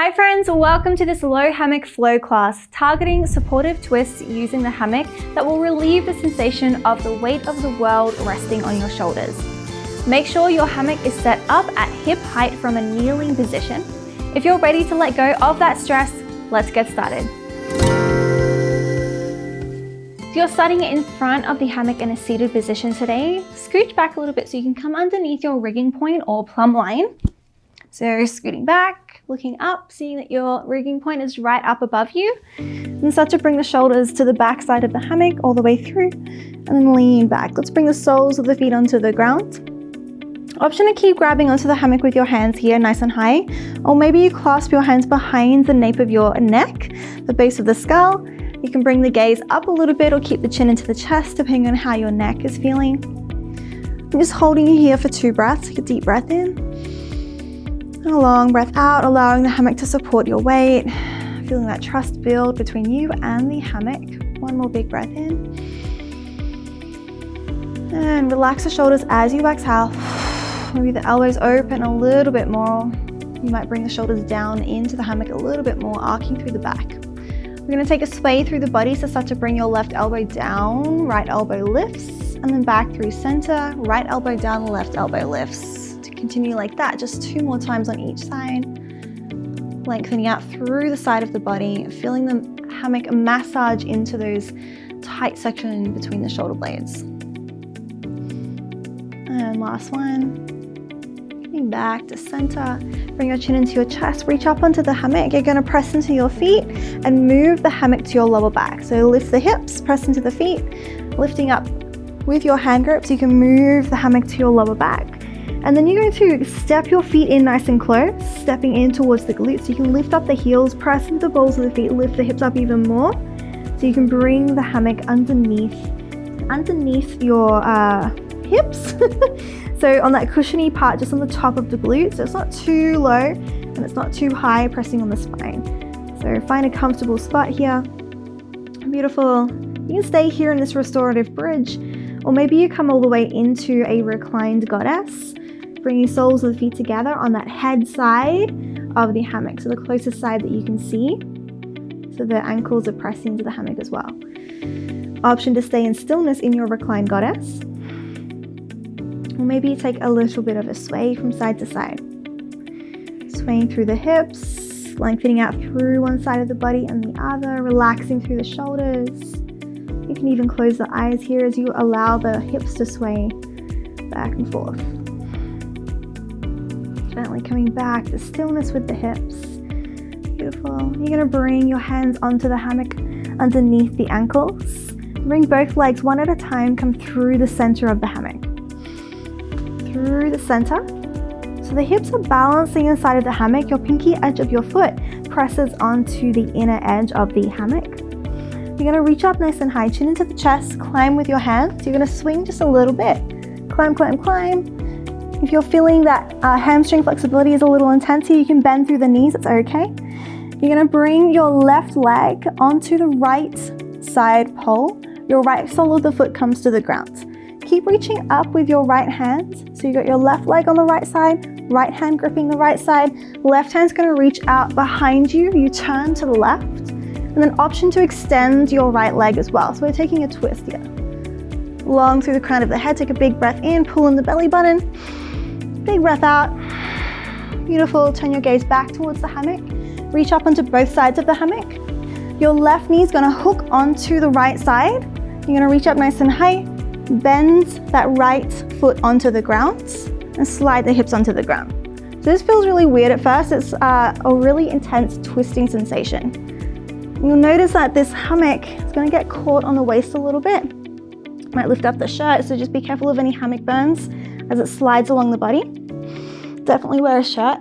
Hi friends, welcome to this low hammock flow class targeting supportive twists using the hammock that will relieve the sensation of the weight of the world resting on your shoulders. Make sure your hammock is set up at hip height from a kneeling position. If you're ready to let go of that stress, let's get started. If you're starting in front of the hammock in a seated position today, scooch back a little bit so you can come underneath your rigging point or plumb line. So scooting back, looking up, seeing that your rigging point is right up above you. And start to bring the shoulders to the back side of the hammock all the way through and then lean back. Let's bring the soles of the feet onto the ground. Option to keep grabbing onto the hammock with your hands here nice and high, or maybe you clasp your hands behind the nape of your neck, the base of the skull. You can bring the gaze up a little bit or keep the chin into the chest depending on how your neck is feeling. I'm just holding you here for 2 breaths. Take a deep breath in. And a long breath out, allowing the hammock to support your weight. Feeling that trust build between you and the hammock. One more big breath in. And relax the shoulders as you exhale. Maybe the elbows open a little bit more. You might bring the shoulders down into the hammock a little bit more, arcing through the back. We're going to take a sway through the body, so start to bring your left elbow down, right elbow lifts, and then back through center, right elbow down, left elbow lifts. Continue like that, just 2 more times on each side. Lengthening out through the side of the body, feeling the hammock massage into those tight sections between the shoulder blades. And last one. Coming back to center. Bring your chin into your chest, reach up onto the hammock. You're going to press into your feet and move the hammock to your lower back. So lift the hips, press into the feet, lifting up with your hand grip so you can move the hammock to your lower back. And then you're going to step your feet in nice and close, stepping in towards the glutes. So you can lift up the heels, press into the balls of the feet, lift the hips up even more. So you can bring the hammock underneath your hips. So on that cushiony part, just on the top of the glutes. So it's not too low and it's not too high, pressing on the spine. So find a comfortable spot here. Beautiful. You can stay here in this restorative bridge, or maybe you come all the way into a reclined goddess. Bringing soles of the feet together on that head side of the hammock, so the closest side that you can see. So the ankles are pressed into the hammock as well. Option to stay in stillness in your reclined goddess. Or maybe you take a little bit of a sway from side to side. Swaying through the hips, lengthening out through one side of the body and the other, relaxing through the shoulders. You can even close the eyes here as you allow the hips to sway back and forth. Gently coming back to stillness with the hips. Beautiful. You're going to bring your hands onto the hammock underneath the ankles. Bring both legs one at a time, come through the center of the hammock. Through the center. So the hips are balancing inside of the hammock. Your pinky edge of your foot presses onto the inner edge of the hammock. You're going to reach up nice and high, chin into the chest, climb with your hands. You're going to swing just a little bit. Climb, climb, climb. If you're feeling that hamstring flexibility is a little intense here, you can bend through the knees, it's okay. You're going to bring your left leg onto the right side pole. Your right sole of the foot comes to the ground. Keep reaching up with your right hand. So you got your left leg on the right side, right hand gripping the right side, left hand's going to reach out behind you. You turn to the left, and then option to extend your right leg as well. So we're taking a twist here. Long through the crown of the head, take a big breath in, pull in the belly button. Big breath out. Beautiful. Turn your gaze back towards the hammock. Reach up onto both sides of the hammock. Your left knee is going to hook onto the right side. You're going to reach up nice and high. Bend that right foot onto the ground and slide the hips onto the ground. So this feels really weird at first. It's a really intense twisting sensation. You'll notice that this hammock is going to get caught on the waist a little bit. Might lift up the shirt, so just be careful of any hammock burns as it slides along the body. Definitely wear a shirt.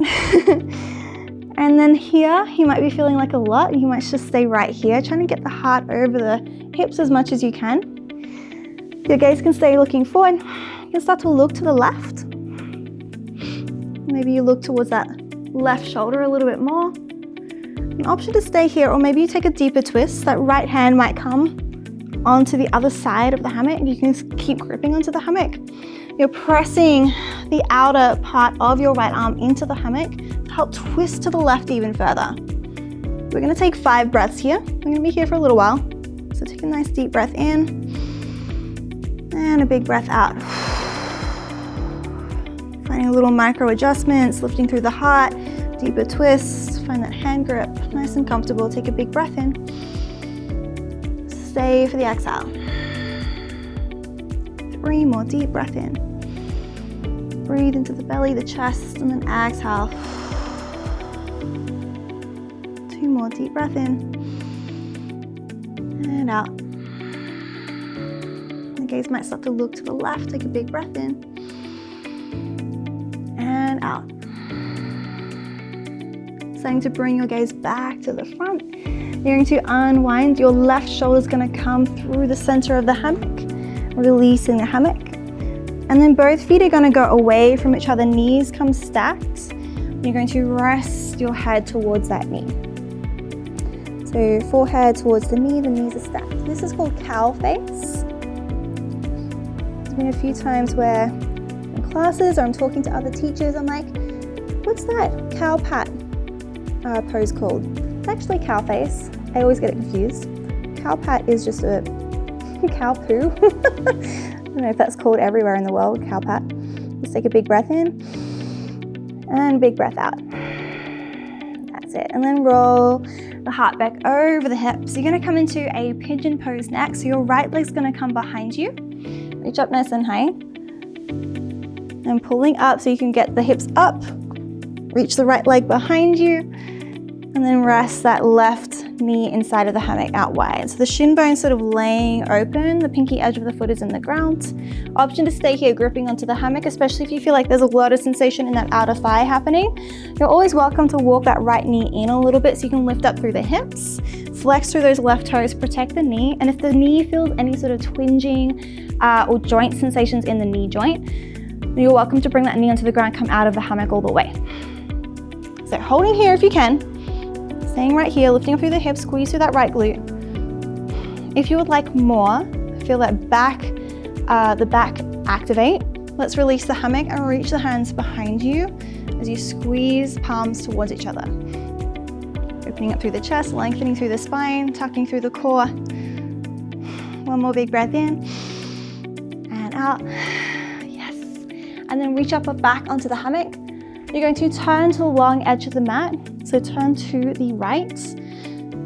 And then here, you might be feeling like a lot. You might just stay right here, trying to get the heart over the hips as much as you can. Your gaze can stay looking forward. You can start to look to the left. Maybe you look towards that left shoulder a little bit more. An option to stay here, or maybe you take a deeper twist. That right hand might come onto the other side of the hammock. You can keep gripping onto the hammock. You're You're pressing the outer part of your right arm into the hammock to help twist to the left even further. We're going to take 5 breaths here. We're going to be here for a little while. So take a nice deep breath in and a big breath out. Finding little micro adjustments, lifting through the heart, deeper twists. Find that hand grip, nice and comfortable. Take a big breath in. Stay for the exhale. 3 more deep breath in. Breathe into the belly, the chest, and then exhale. 2 more deep breath in. And out. The gaze might start to look to the left. Take a big breath in. And out. Starting to bring your gaze back to the front. You're going to unwind. Your left shoulder is going to come through the center of the hammock, releasing the hammock. And then both feet are going to go away from each other. Knees come stacked. You're going to rest your head towards that knee. So forehead towards the knees are stacked. This is called cow face. There's been a few times where in classes or I'm talking to other teachers, I'm like, what's that cow pat pose called? It's actually cow face. I always get it confused. Cow pat is just a cow poo. I don't know if that's called everywhere in the world, cow pat. Let's take a big breath in and big breath out. That's it. And then roll the heart back over the hips. You're going to come into a pigeon pose next. So your right leg's going to come behind you. Reach up nice and high. And pulling up so you can get the hips up. Reach the right leg behind you. And then rest that left knee inside of the hammock out wide. So the shin bone's sort of laying open. The pinky edge of the foot is in the ground. Option to stay here gripping onto the hammock, especially if you feel like there's a lot of sensation in that outer thigh happening. You're always welcome to walk that right knee in a little bit so you can lift up through the hips. Flex through those left toes, protect the knee. And if the knee feels any sort of twinging or joint sensations in the knee joint, you're welcome to bring that knee onto the ground, come out of the hammock all the way. So holding here if you can. Staying right here, lifting up through the hips, squeeze through that right glute. If you would like more, feel that the back activate. Let's release the hammock and reach the hands behind you as you squeeze palms towards each other. Opening up through the chest, lengthening through the spine, tucking through the core. One more big breath in and out. Yes. And then reach up or back onto the hammock. You're going to turn to the long edge of the mat. So turn to the right.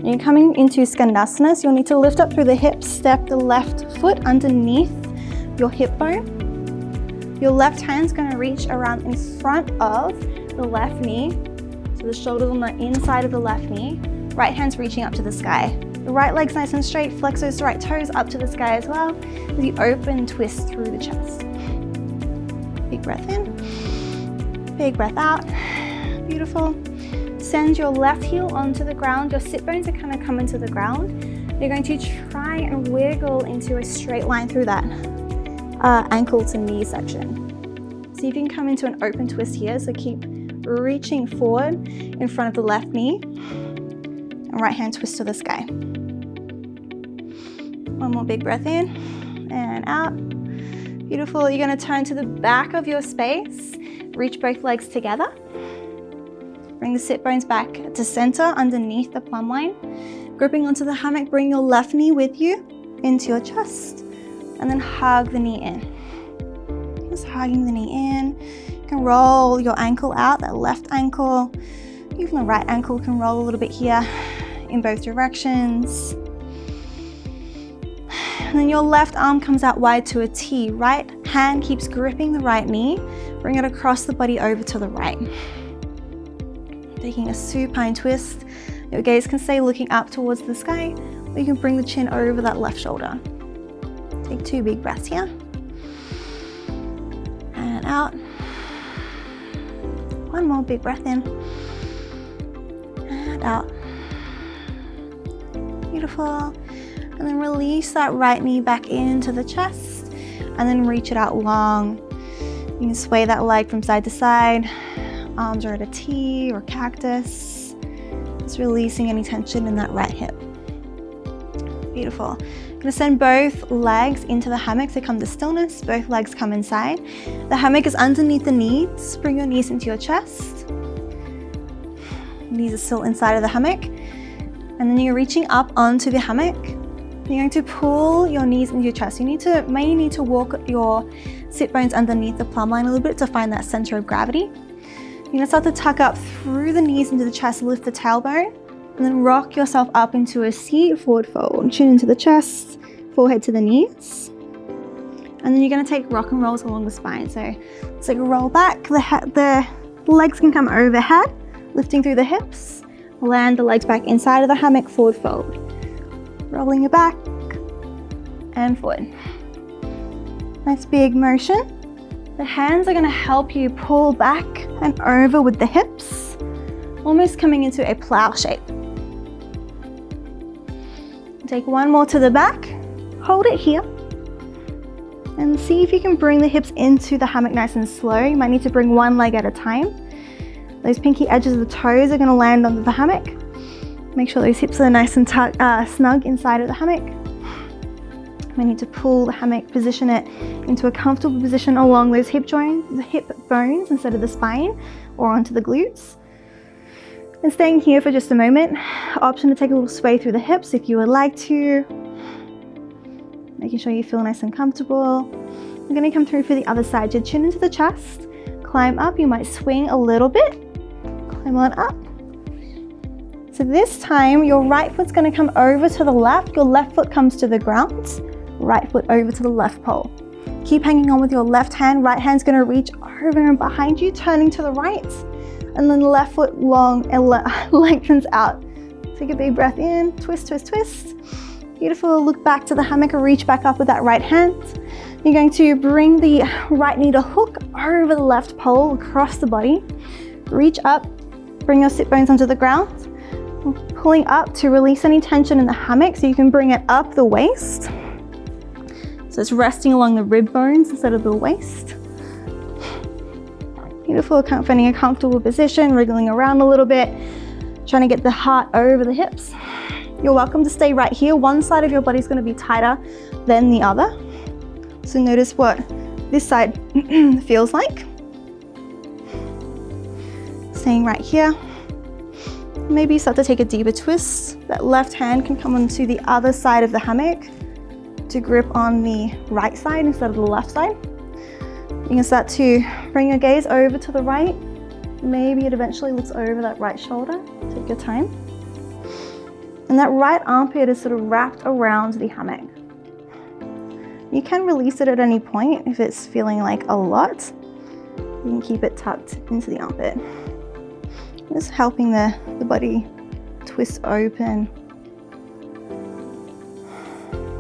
You're coming into Skandasana, so you'll need to lift up through the hips, step the left foot underneath your hip bone. Your left hand's going to reach around in front of the left knee. So the shoulder's on the inside of the left knee. Right hand's reaching up to the sky. The right leg's nice and straight, flex those right toes up to the sky as well as you open, twist through the chest. Big breath in, big breath out. Beautiful. Send your left heel onto the ground. Your sit bones are kind of coming to the ground. You're going to try and wiggle into a straight line through that ankle to knee section. So you can come into an open twist here. So keep reaching forward in front of the left knee. And right hand twist to the sky. One more big breath in and out. Beautiful. You're going to turn to the back of your space. Reach both legs together. Bring the sit bones back to center underneath the plumb line. Gripping onto the hammock, bring your left knee with you into your chest and then hug the knee in. Just hugging the knee in. You can roll your ankle out, that left ankle. Even the right ankle can roll a little bit here in both directions. And then your left arm comes out wide to a T. Right hand keeps gripping the right knee. Bring it across the body over to the right. Taking a supine twist. Your gaze can stay looking up towards the sky, or you can bring the chin over that left shoulder. Take 2 big breaths here. And out. One more big breath in. And out. Beautiful. And then release that right knee back into the chest, and then reach it out long. You can sway that leg from side to side. Arms are at a T or cactus. Just releasing any tension in that right hip. Beautiful. Going Gonna send both legs into the hammock to come to stillness. Both legs come inside. The hammock is underneath the knees. Bring your knees into your chest. Knees are still inside of the hammock. And then you're reaching up onto the hammock. You're going to pull your knees into your chest. You may need to walk your sit bones underneath the plumb line a little bit to find that center of gravity. You're gonna start to tuck up through the knees into the chest, lift the tailbone, and then rock yourself up into a seat, forward fold. Chin into the chest, forehead to the knees. And then you're gonna take rock and rolls along the spine. So it's like a roll back, the legs can come overhead, lifting through the hips. Land the legs back inside of the hammock, forward fold. Rolling it back and forward. Nice big motion. The hands are gonna help you pull back and over with the hips, almost coming into a plow shape. Take one more to the back, hold it here, and see if you can bring the hips into the hammock nice and slow. You might need to bring one leg at a time. Those pinky edges of the toes are gonna land onto the hammock. Make sure those hips are nice and snug inside of the hammock. You might need to pull the hammock, position it into a comfortable position along those hip joints, the hip bones instead of the spine, or onto the glutes. And staying here for just a moment. Option to take a little sway through the hips if you would like to. Making sure you feel nice and comfortable. We're gonna come through for the other side. Your chin into the chest, climb up. You might swing a little bit, climb on up. So this time, your right foot's gonna come over to the left, your left foot comes to the ground, right foot over to the left pole. Keep hanging on with your left hand, right hand's gonna reach over and behind you, turning to the right, and then the left foot long and lengthens out. Take a big breath in, twist, twist, twist. Beautiful, look back to the hammock, reach back up with that right hand. You're going to bring the right knee to hook over the left pole, across the body. Reach up, bring your sit bones onto the ground. Pulling up to release any tension in the hammock so you can bring it up the waist. So it's resting along the rib bones instead of the waist. Beautiful, finding a comfortable position, wriggling around a little bit, trying to get the heart over the hips. You're welcome to stay right here. One side of your body is going to be tighter than the other. So notice what this side feels like. Staying right here. Maybe start to take a deeper twist. That left hand can come onto the other side of the hammock to grip on the right side instead of the left side. You can start to bring your gaze over to the right. Maybe it eventually looks over that right shoulder. Take your time. And that right armpit is sort of wrapped around the hammock. You can release it at any point if it's feeling like a lot. You can keep it tucked into the armpit. Just helping the body twist open.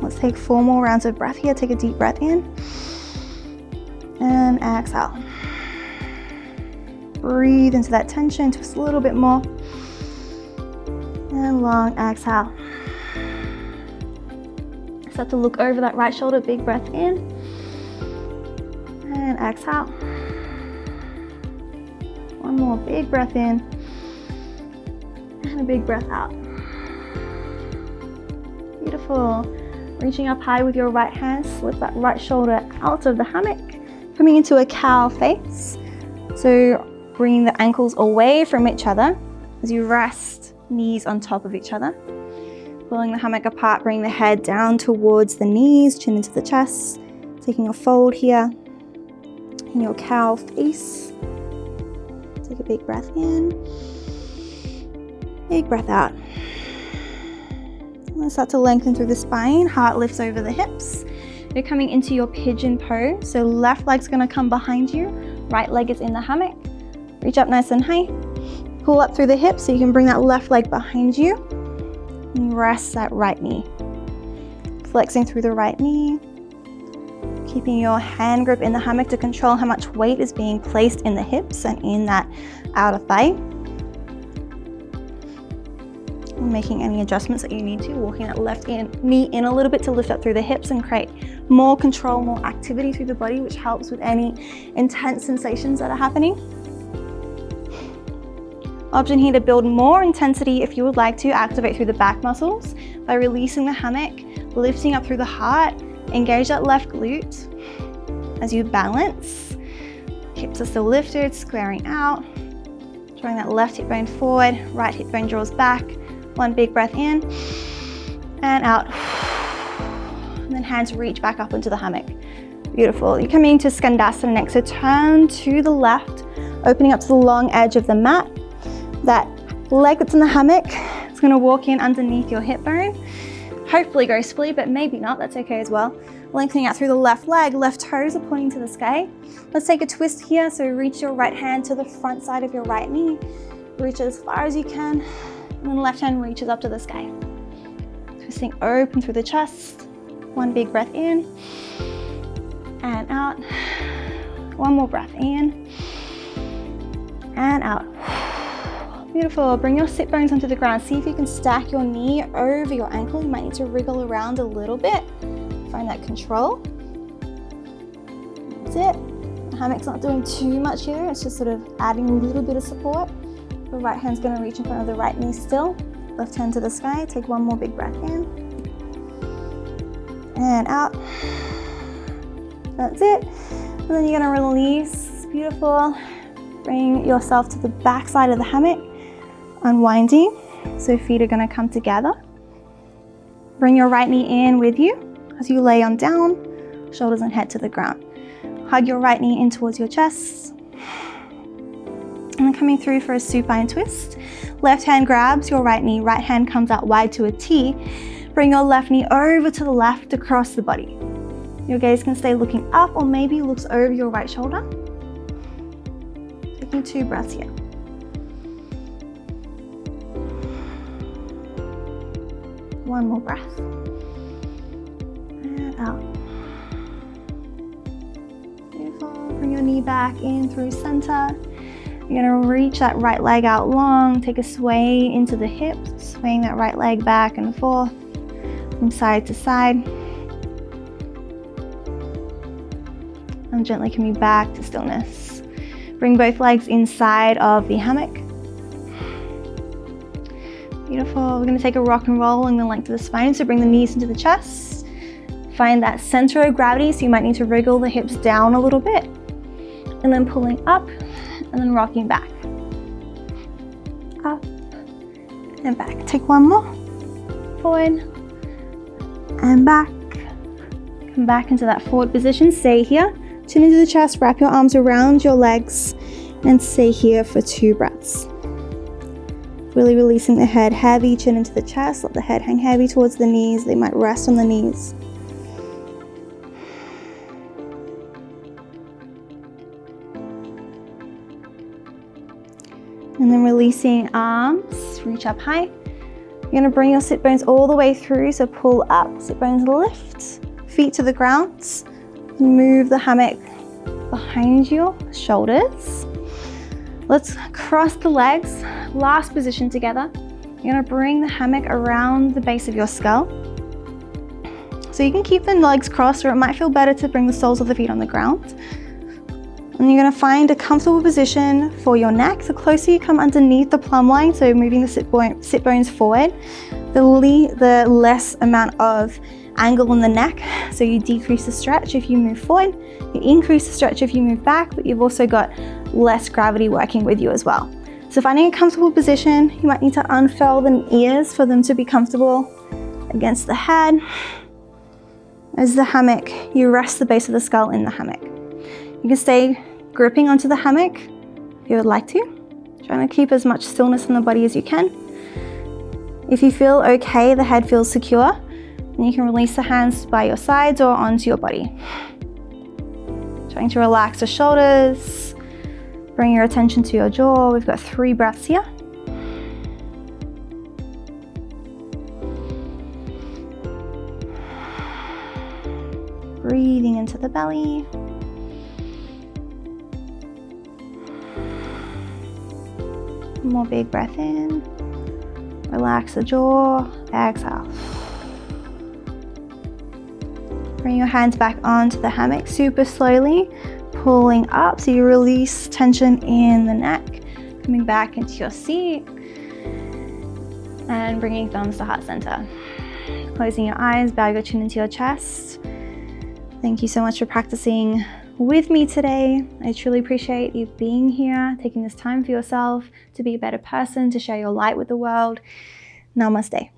Let's take 4 more rounds of breath here. Take a deep breath in and exhale. Breathe into that tension, twist a little bit more. And long exhale. Start to look over that right shoulder, big breath in and exhale. One more big breath in and a big breath out. Beautiful. Reaching up high with your right hand, slip that right shoulder out of the hammock, coming into a cow face. So bringing the ankles away from each other as you rest, knees on top of each other. Pulling the hammock apart, bring the head down towards the knees, chin into the chest. Taking a fold here in your cow face. Take a big breath in, big breath out. And start to lengthen through the spine, heart lifts over the hips. You're coming into your pigeon pose. So left leg's gonna come behind you, right leg is in the hammock. Reach up nice and high. Pull up through the hips so you can bring that left leg behind you. And rest that right knee. Flexing through the right knee. Keeping your hand grip in the hammock to control how much weight is being placed in the hips and in that outer thigh. And making any adjustments that you need to, walking that left knee in a little bit to lift up through the hips and create more control, more activity through the body, which helps with any intense sensations that are happening. Option here to build more intensity if you would like to activate through the back muscles by releasing the hammock, lifting up through the heart. Engage that left glute as you balance. Hips are still lifted, squaring out. Drawing that left hip bone forward, right hip bone draws back. One big breath in and out. And then hands reach back up into the hammock. Beautiful. You're coming into Skandasana next, so turn to the left, opening up to the long edge of the mat. That leg that's in the hammock, it's going to walk in underneath your hip bone. Hopefully gracefully, but maybe not, that's okay as well. Lengthening out through the left leg, left toes are pointing to the sky. Let's take a twist here, so reach your right hand to the front side of your right knee. Reach as far as you can, and then left hand reaches up to the sky. Twisting open through the chest. One big breath in, and out. One more breath in, and out. Beautiful. Bring your sit bones onto the ground. See if you can stack your knee over your ankle. You might need to wriggle around a little bit. Find that control. That's it. The hammock's not doing too much here. It's just sort of adding a little bit of support. The right hand's going to reach in front of the right knee still. Left hand to the sky. Take one more big breath in. And out. That's it. And then you're going to release. Beautiful. Bring yourself to the back side of the hammock. Unwinding, so feet are going to come together. Bring your right knee in with you as you lay on down, shoulders and head to the ground. Hug your right knee in towards your chest. And then coming through for a supine twist. Left hand grabs your right knee, right hand comes out wide to a T. Bring your left knee over to the left across the body. Your gaze can stay looking up or maybe looks over your right shoulder. Taking 2 breaths here. One more breath. And out. Beautiful. Bring your knee back in through center. You're gonna reach that right leg out long. Take a sway into the hips, swaying that right leg back and forth from side to side. And gently coming back to stillness. Bring both legs inside of the hammock. Beautiful. We're going to take a rock and roll along the length of the spine. So bring the knees into the chest. Find that center of gravity. So you might need to wriggle the hips down a little bit. And then pulling up and then rocking back. Up and back. Take one more. Forward and back. Come back into that forward position. Stay here. Chin into the chest. Wrap your arms around your legs and stay here for 2 breaths. Really releasing the head heavy, chin into the chest. Let the head hang heavy towards the knees. They might rest on the knees. And then releasing arms, reach up high. You're going to bring your sit bones all the way through. So pull up, sit bones lift, feet to the ground. Move the hammock behind your shoulders. Let's cross the legs, last position together. You're gonna bring the hammock around the base of your skull. So you can keep the legs crossed, or it might feel better to bring the soles of the feet on the ground. And you're gonna find a comfortable position for your neck. The closer you come underneath the plumb line, so moving the sit bones forward, the less amount of angle in the neck. So you decrease the stretch if you move forward, you increase the stretch if you move back, but you've also got less gravity working with you as well. So finding a comfortable position, you might need to unfurl the ears for them to be comfortable against the head. As the hammock, you rest the base of the skull in the hammock. You can stay gripping onto the hammock if you would like to, trying to keep as much stillness in the body as you can. If you feel okay, the head feels secure, and you can release the hands by your sides or onto your body. Trying to relax the shoulders, bring your attention to your jaw. We've got 3 breaths here. Breathing into the belly. One more big breath in. Relax the jaw. Exhale. Bring your hands back onto the hammock super slowly, pulling up so you release tension in the neck, coming back into your seat and bringing thumbs to heart center. closing your eyes, bow your chin into your chest. Thank you so much for practicing with me today. I truly appreciate you being here, taking this time for yourself to be a better person, to share your light with the world. Namaste.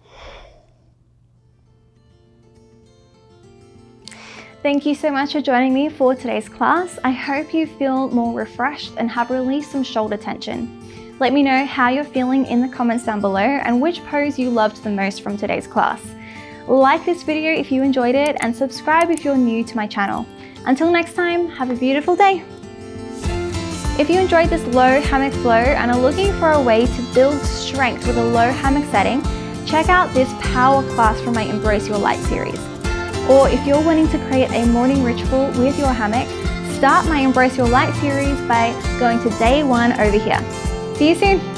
Thank you so much for joining me for today's class. I hope you feel more refreshed and have released some shoulder tension. Let me know how you're feeling in the comments down below and which pose you loved the most from today's class. Like this video if you enjoyed it and subscribe if you're new to my channel. Until next time, have a beautiful day. If you enjoyed this low hammock flow and are looking for a way to build strength with a low hammock setting, check out this power class from my Embrace Your Light series. Or if you're wanting to create a morning ritual with your hammock, start my Embrace Your Light series by going to day 1 over here. See you soon.